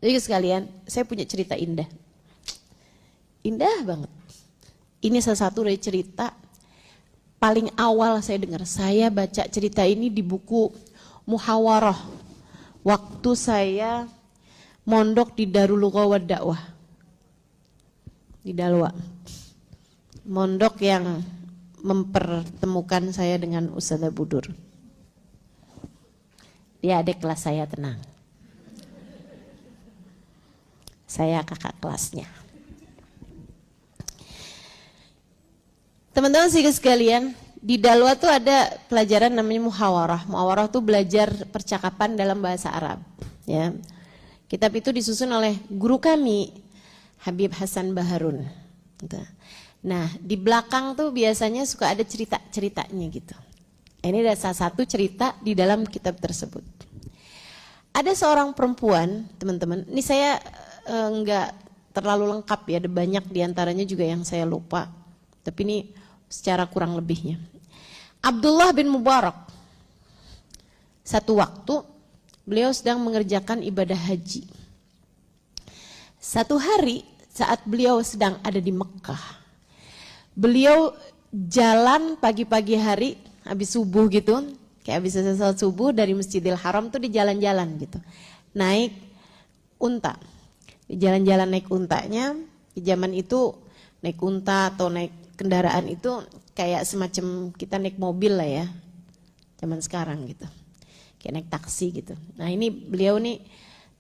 Jadi sekalian, saya punya cerita indah. Indah banget. Ini salah satu dari cerita paling awal saya dengar. Saya baca cerita ini di buku Muhawarah. Waktu saya mondok di Darul Lughah wa Dakwah. Di Dalwa. Mondok yang mempertemukan saya dengan Ustadzah Budur. Dia adik kelas saya, tenang. Saya kakak kelasnya. Teman-teman sekalian, di Dalwa tuh ada pelajaran namanya muhawarah. Muhawarah tuh belajar percakapan dalam bahasa Arab. Ya. Kitab itu disusun oleh guru kami, Habib Hasan Baharun. Nah, di belakang tuh biasanya suka ada cerita-ceritanya gitu. Ini ada salah satu cerita di dalam kitab tersebut. Ada seorang perempuan, teman-teman. Ini saya enggak terlalu lengkap ya, ada banyak diantaranya juga yang saya lupa. Tapi ini secara kurang lebihnya. Abdullah bin Mubarak. Satu waktu beliau sedang mengerjakan ibadah haji. Satu hari saat beliau sedang ada di Mekah, beliau jalan pagi-pagi hari habis subuh gitu, kayak habis selesai salat subuh dari Masjidil Haram tuh di jalan-jalan gitu, naik unta. Di jalan-jalan naik untanya, di zaman itu naik unta atau naik kendaraan itu kayak semacam kita naik mobil lah ya, zaman sekarang gitu, kayak naik taksi gitu. Nah ini beliau nih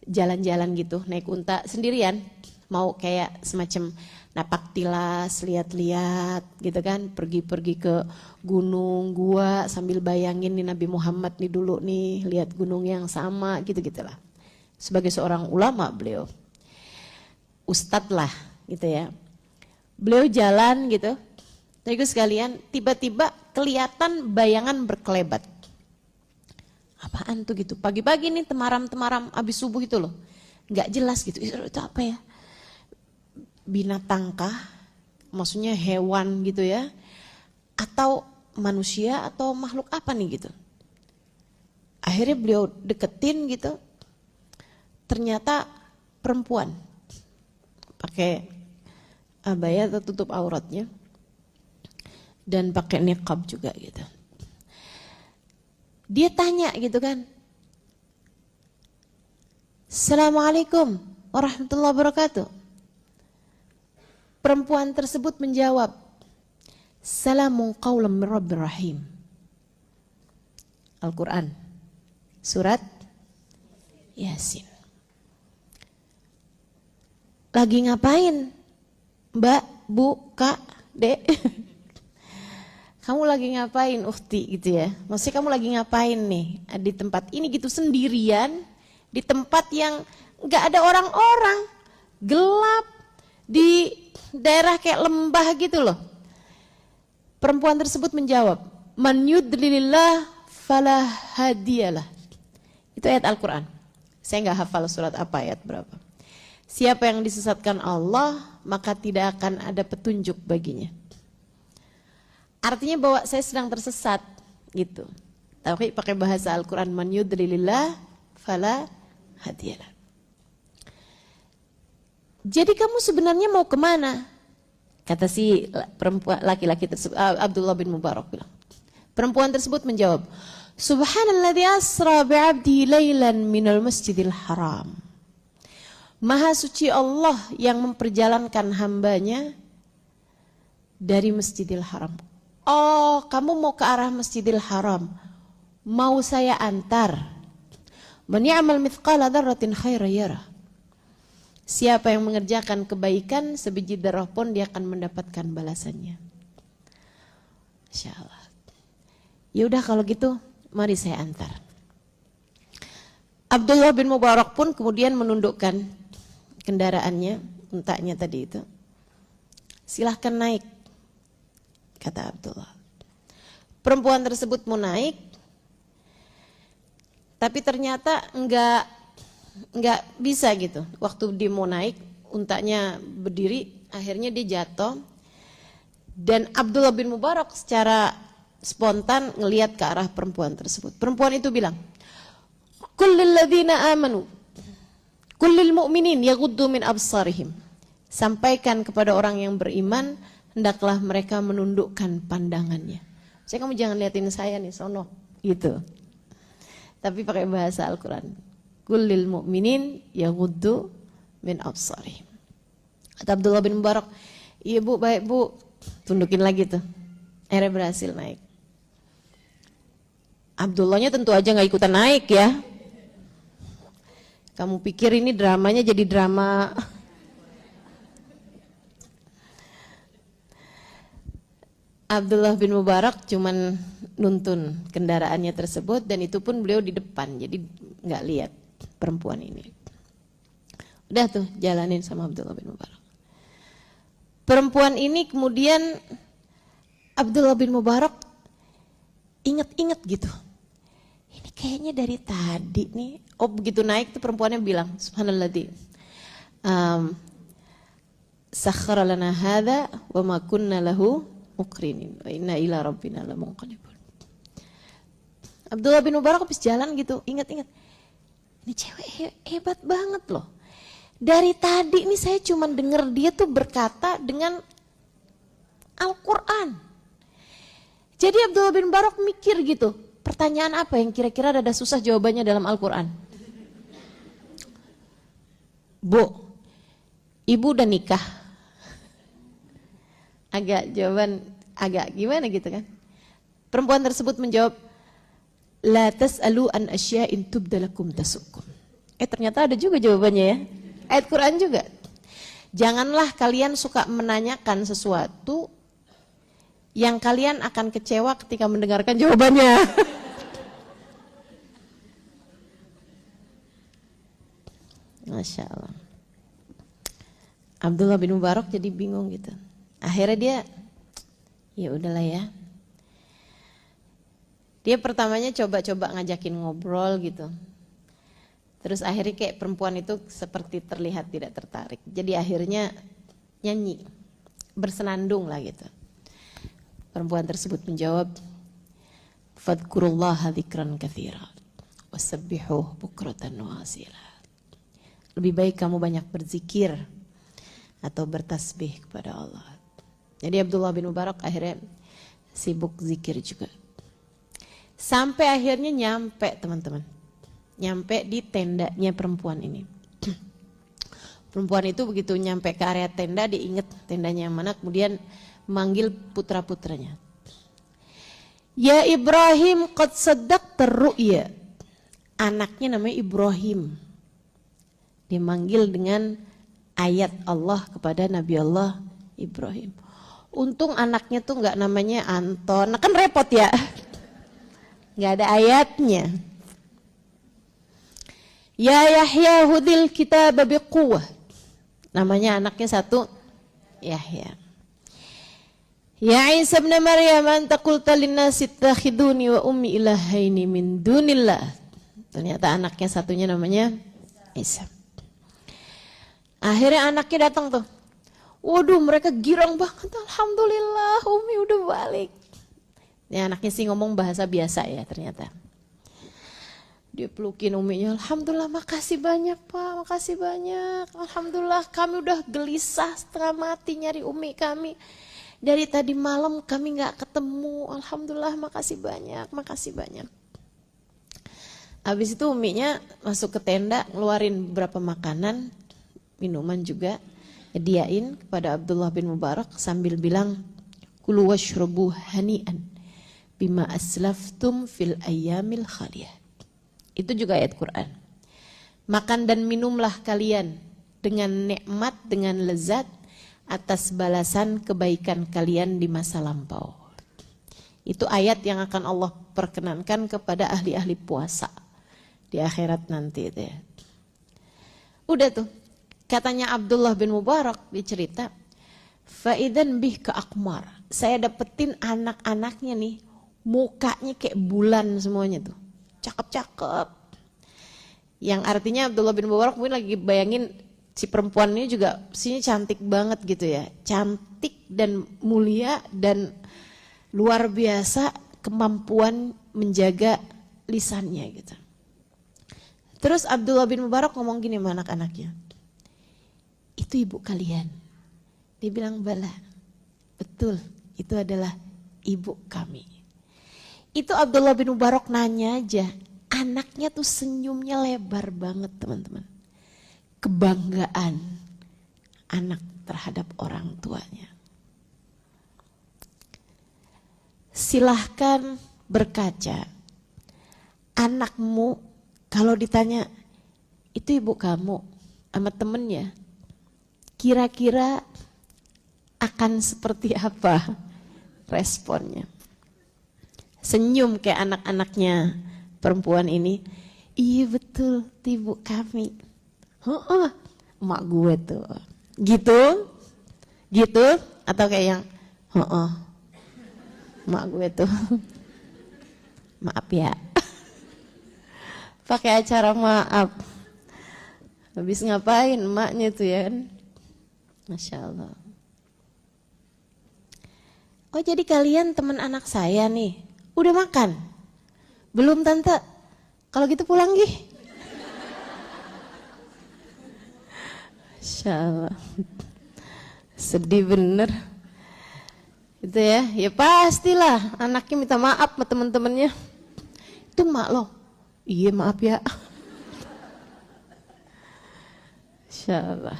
jalan-jalan gitu, naik unta sendirian, mau kayak semacam napak tilas, lihat-lihat gitu kan, pergi-pergi ke gunung, gua sambil bayangin nih Nabi Muhammad nih dulu nih, lihat gunung yang sama gitu-gitulah. Sebagai seorang ulama beliau, ustadz lah gitu ya. Beliau jalan gitu, teman-teman sekalian, tiba-tiba kelihatan bayangan berkelebat. Apaan tuh gitu? Pagi-pagi nih temaram-temaram abis subuh itu loh, nggak jelas gitu. Itu apa ya? Binatangkah? Maksudnya hewan gitu ya? Atau manusia atau makhluk apa nih gitu? Akhirnya beliau deketin gitu, ternyata perempuan, pakai abaya atau tutup auratnya dan pakai niqab juga gitu. Dia tanya gitu kan, Assalamualaikum warahmatullahi wabarakatuh. Perempuan tersebut menjawab, Salamun qawlan min Rabbir Rahim. Al-Quran, surat Yasin. Lagi ngapain? Mbak, Bu, Kak, Dek, kamu lagi ngapain ukhti gitu ya? Maksudnya kamu lagi ngapain nih di tempat ini gitu sendirian, di tempat yang gak ada orang-orang, gelap, di daerah kayak lembah gitu loh. Perempuan tersebut menjawab, Man yudlilillah falah hadiyalah. Itu ayat Al-Quran. Saya gak hafal surat apa, ayat berapa. Siapa yang disesatkan Allah, maka tidak akan ada petunjuk baginya. Artinya bahwa saya sedang tersesat gitu. Tapi pakai bahasa Al-Quran, man yudlilillah fala hadiyalah. Jadi kamu sebenarnya mau kemana? Kata si perempuan laki-laki tersebut, Abdullah bin Mubarak bilang. Perempuan tersebut menjawab, Subhanalladzi asra bi'abdihi lailan minal masjidil haram. Maha suci Allah yang memperjalankan hambanya dari Masjidil Haram. Oh, kamu mau ke arah Masjidil Haram. Mau saya antar. Man ya'mal mithqala dzarratin khairan yarah. Siapa yang mengerjakan kebaikan sebiji darah pun dia akan mendapatkan balasannya. Insyaallah. Ya udah kalau gitu, mari saya antar. Abdullah bin Mubarak pun kemudian menundukkan kendaraannya, untanya tadi itu. Silahkan naik, kata Abdullah. Perempuan tersebut mau naik, tapi ternyata enggak bisa gitu. Waktu dia mau naik, untanya berdiri, akhirnya dia jatuh. Dan Abdullah bin Mubarak secara spontan ngelihat ke arah perempuan tersebut. Perempuan itu bilang, Kullil ladzina amanu Kullil mu'minin yaghuddu min absarihim. Sampaikan kepada orang yang beriman, hendaklah mereka menundukkan pandangannya. Saya kamu jangan liatin saya nih, sono gitu. Tapi pakai bahasa Al-Qur'an. Kullil mu'minin yaghuddu min absarihim. Kata Abdullah bin Mubarak, iya bu, baik bu, tundukin lagi tuh. Akhirnya berhasil naik. Abdullahnya tentu aja gak ikutan naik ya. Kamu pikir ini dramanya jadi drama. Abdullah bin Mubarak cuman nuntun kendaraannya tersebut, dan itu pun beliau di depan, jadi gak lihat perempuan ini. Udah tuh jalanin sama Abdullah bin Mubarak. Perempuan ini kemudian Abdullah bin Mubarak inget-inget gitu. Ini kayaknya dari tadi nih. Oh begitu naik tuh perempuannya bilang, subhanalladzi sakhkhara lana hadza wa ma kunna lahu muqrinin wa inna ila rabbina lamunqalibun. Abdullah bin Mubarak habis jalan gitu, ingat-ingat. Ini cewek hebat banget loh. Dari tadi nih saya cuma dengar dia tuh berkata dengan Al-Quran. Jadi Abdullah bin Mubarak mikir gitu, pertanyaan apa yang kira-kira ada susah jawabannya dalam Al-Quran? Bu, ibu udah nikah? Jawaban agak gimana gitu kan. Perempuan tersebut menjawab, la tas'alu an asya'in tubdalakum tasukum. Ternyata ada juga jawabannya ya. Ayat Quran juga. Janganlah kalian suka menanyakan sesuatu yang kalian akan kecewa ketika mendengarkan jawabannya. Masya Allah. Abdullah bin Mubarak jadi bingung gitu. Akhirnya dia, ya udahlah ya. Dia pertamanya coba-coba ngajakin ngobrol gitu. Terus akhirnya kayak perempuan itu seperti terlihat tidak tertarik. Jadi akhirnya nyanyi, bersenandung lah gitu. Perempuan tersebut menjawab, fadkurullaha dzikran katsira wasabbihuhu bukratan wa asila. Lebih baik kamu banyak berzikir atau bertasbih kepada Allah. Jadi Abdullah bin Mubarak akhirnya sibuk zikir juga. Sampai akhirnya nyampe teman-teman. Nyampe di tendanya perempuan ini. Perempuan itu begitu nyampe ke area tenda, dia ingat tendanya yang mana, kemudian manggil putra-putranya. Ya Ibrahim qad saddaqta ru'ya. Anaknya namanya Ibrahim. Dia manggil dengan ayat Allah kepada Nabi Allah Ibrahim. Untung anaknya tuh nggak namanya Anton, nah kan repot ya. Nggak ada ayatnya. Ya Yahya hudil kitab biquwwah. Namanya anaknya satu Yahya. Ya Isa ibn Maryam anta qulta linnasi ittakhiduni wa ummi ilahaini min dunillah. Ternyata anaknya satunya namanya Isa. Akhirnya anaknya datang tuh. Waduh, mereka girang banget. Alhamdulillah, Umi udah balik. Ini anaknya sih ngomong bahasa biasa ya ternyata. Dia pelukin uminya, alhamdulillah makasih banyak Pak, makasih banyak. Alhamdulillah kami udah gelisah setengah mati nyari umi kami. Dari tadi malam kami gak ketemu, alhamdulillah makasih banyak, makasih banyak. Habis itu uminya masuk ke tenda, ngeluarin beberapa makanan, minuman juga, hadiahin kepada Abdullah bin Mubarak sambil bilang, kulu washrabu hani'an bima aslaftum fil ayyamil khaliyah. Itu juga ayat Quran. Makan dan minumlah kalian dengan nikmat, dengan lezat atas balasan kebaikan kalian di masa lampau. Itu ayat yang akan Allah perkenankan kepada ahli-ahli puasa di akhirat nanti itu ya. Udah tuh, katanya Abdullah bin Mubarak dicerita, faidan bih ke akmar. Saya dapetin anak-anaknya nih, mukanya kayak bulan semuanya tuh. Cakep-cakep. Yang artinya Abdullah bin Mubarak mungkin lagi bayangin si perempuan ini juga sini cantik banget gitu ya. Cantik dan mulia dan luar biasa kemampuan menjaga lisannya gitu. Terus Abdullah bin Mubarak ngomong gini sama anak-anaknya, itu ibu kalian. Dia bilang, bala, betul, itu adalah ibu kami. Itu Abdullah bin Mubarak nanya aja, anaknya tuh senyumnya lebar banget teman-teman. Kebanggaan anak terhadap orang tuanya. Silahkan berkaca, anakmu kalau ditanya, itu ibu kamu sama temennya, kira-kira akan seperti apa responnya? Senyum kayak anak-anaknya perempuan ini, iya betul, itu ibu kami. Emak gue tuh. Gitu, atau kayak yang, emak gue tuh. Maaf ya. Pakai acara maaf. Habis ngapain emaknya tuh ya kan? Masya Allah. Oh jadi kalian teman anak saya nih, udah makan? Belum tante? Kalau gitu pulang gih. Masya Allah. Sedih bener. Gitu ya pastilah anaknya minta maaf sama temen-temennya. Itu mak loh. Iya maaf ya. Insya Allah.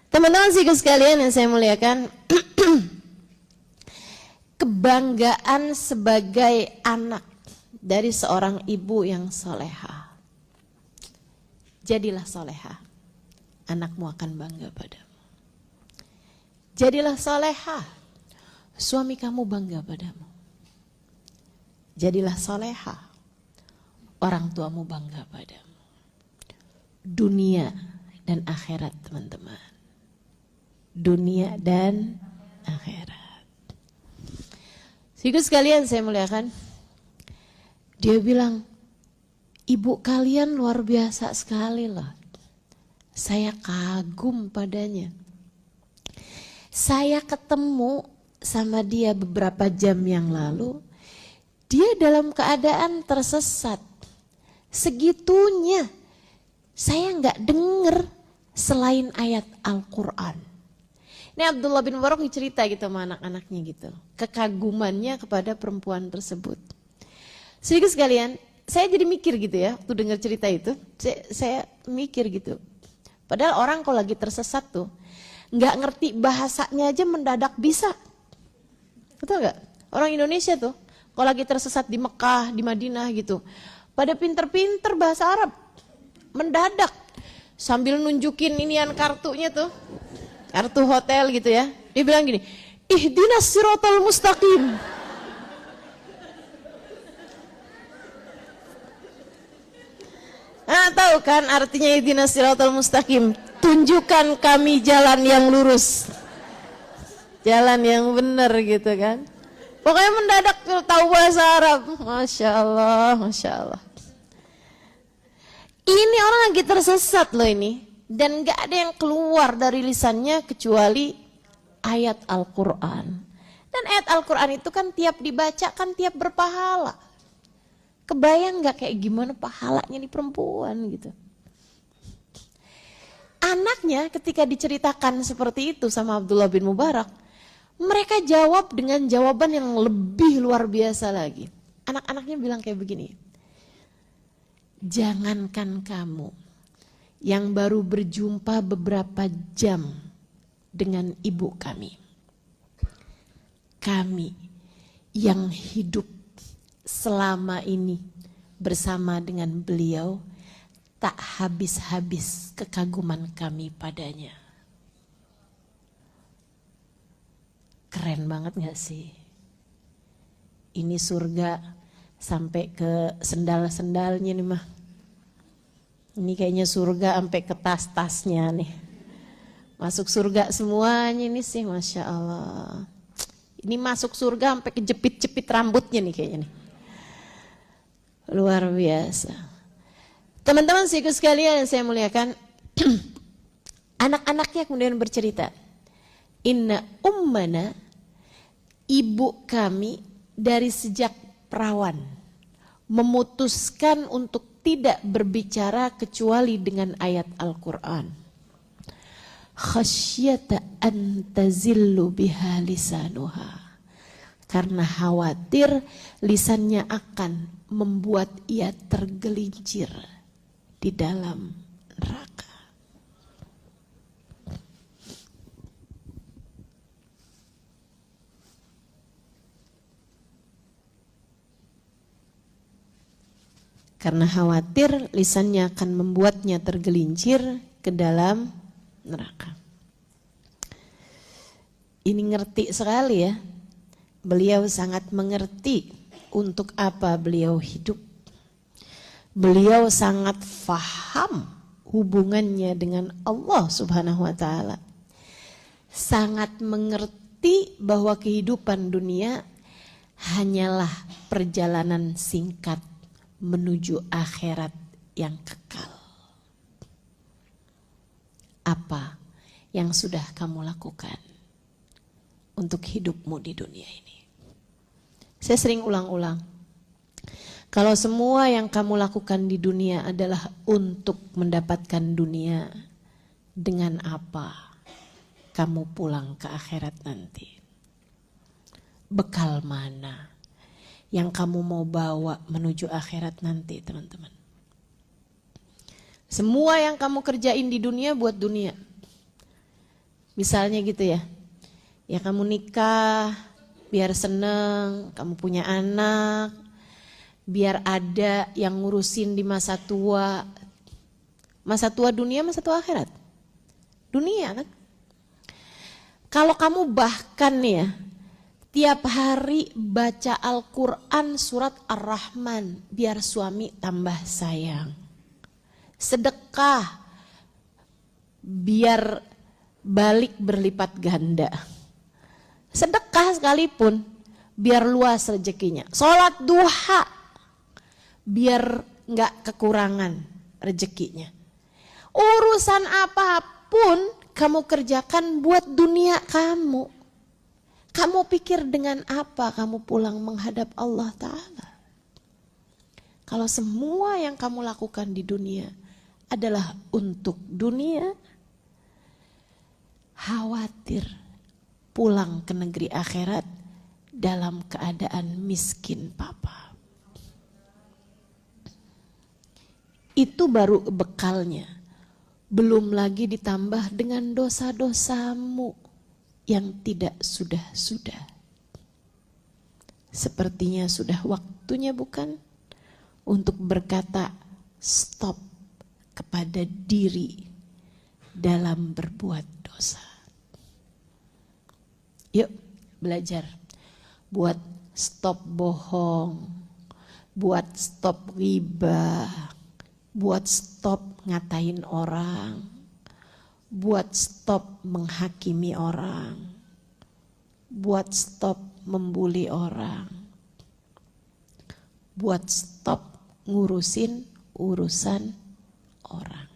Teman-teman sikut sekalian yang saya muliakan. Kebanggaan sebagai anak dari seorang ibu yang soleha. Jadilah soleha, anakmu akan bangga padamu. Jadilah soleha, suami kamu bangga padamu. Jadilah soleha, orang tuamu bangga padamu. Dunia dan akhirat teman-teman. Dunia dan akhirat. Sikut sekalian saya muliakan. Dia bilang, ibu kalian luar biasa sekali loh. Saya kagum padanya. Saya ketemu sama dia beberapa jam yang lalu. Dia dalam keadaan tersesat. Segitunya saya nggak dengar selain ayat Al-Quran. Ini Abdullah bin Mubarak cerita gitu sama anak-anaknya gitu. Kekagumannya kepada perempuan tersebut. Sedikit sekalian, saya jadi mikir gitu ya, waktu dengar cerita itu, saya mikir gitu. Padahal orang kalau lagi tersesat tuh, nggak ngerti bahasanya aja mendadak bisa. Betul nggak? Orang Indonesia tuh, kalau lagi tersesat di Mekah, di Madinah gitu, pada pinter-pinter bahasa Arab, mendadak. Sambil nunjukin inian kartunya tuh, kartu hotel gitu ya. Dia bilang gini, ihdinas siratal mustaqim. Nah tahu kan artinya ihdinas siratal mustaqim. Tunjukkan kami jalan yang lurus. Jalan yang benar gitu kan. Pokoknya mendadak tahu bahasa Arab. Masya Allah, Masya Allah. Ini orang lagi tersesat loh ini. Dan gak ada yang keluar dari lisannya kecuali ayat Al-Quran. Dan ayat Al-Quran itu kan tiap dibaca kan tiap berpahala. Kebayang gak kayak gimana pahalanya nih perempuan gitu. Anaknya ketika diceritakan seperti itu sama Abdullah bin Mubarak, mereka jawab dengan jawaban yang lebih luar biasa lagi. Anak-anaknya bilang kayak begini, jangankan kamu yang baru berjumpa beberapa jam dengan ibu kami. Kami yang hidup selama ini bersama dengan beliau, tak habis-habis kekaguman kami padanya. Keren banget gak sih? Ini surga sampai ke sendal-sendalnya nih mah. Ini kayaknya surga sampai ke tas-tasnya nih. Masuk surga semuanya ini sih, Masya Allah. Ini masuk surga sampai ke jepit-jepit rambutnya nih kayaknya nih. Luar biasa. Teman-teman sikut sekalian yang saya muliakan. Anak-anaknya kemudian bercerita. Inna ummana, ibu kami dari sejak perawan memutuskan untuk tidak berbicara kecuali dengan ayat Al-Quran. Khasyata an tazillu biha lisanuha. Karena khawatir lisannya akan membuat ia tergelincir di dalam neraka. Karena khawatir lisannya akan membuatnya tergelincir ke dalam neraka. Ini ngerti sekali ya. Beliau sangat mengerti untuk apa beliau hidup. Beliau sangat faham hubungannya dengan Allah Subhanahu wa taala. Sangat mengerti bahwa kehidupan dunia hanyalah perjalanan singkat menuju akhirat yang kekal. Apa yang sudah kamu lakukan untuk hidupmu di dunia ini? Saya sering ulang-ulang. Kalau semua yang kamu lakukan di dunia adalah untuk mendapatkan dunia, dengan apa kamu pulang ke akhirat nanti? Bekal mana yang kamu mau bawa menuju akhirat nanti, teman-teman? Semua yang kamu kerjain di dunia buat dunia. Misalnya gitu ya. Ya kamu nikah biar seneng, kamu punya anak, biar ada yang ngurusin di masa tua. Masa tua dunia, masa tua akhirat. Dunia kan. Kalau kamu bahkan nih ya, tiap hari baca Al-Quran surat Ar-Rahman biar suami tambah sayang. Sedekah biar balik berlipat ganda. Sedekah sekalipun biar luas rezekinya. Sholat duha biar gak kekurangan rezekinya. Urusan apapun kamu kerjakan buat dunia kamu. Kamu pikir dengan apa kamu pulang menghadap Allah Ta'ala? Kalau semua yang kamu lakukan di dunia adalah untuk dunia, khawatir pulang ke negeri akhirat dalam keadaan miskin papa. Itu baru bekalnya. Belum lagi ditambah dengan dosa-dosamu yang tidak sudah-sudah. Sepertinya sudah waktunya bukan untuk berkata stop kepada diri dalam berbuat dosa. Yuk belajar buat stop bohong, buat stop ghibah, buat stop ngatain orang, buat stop menghakimi orang, buat stop membuli orang, buat stop ngurusin urusan orang.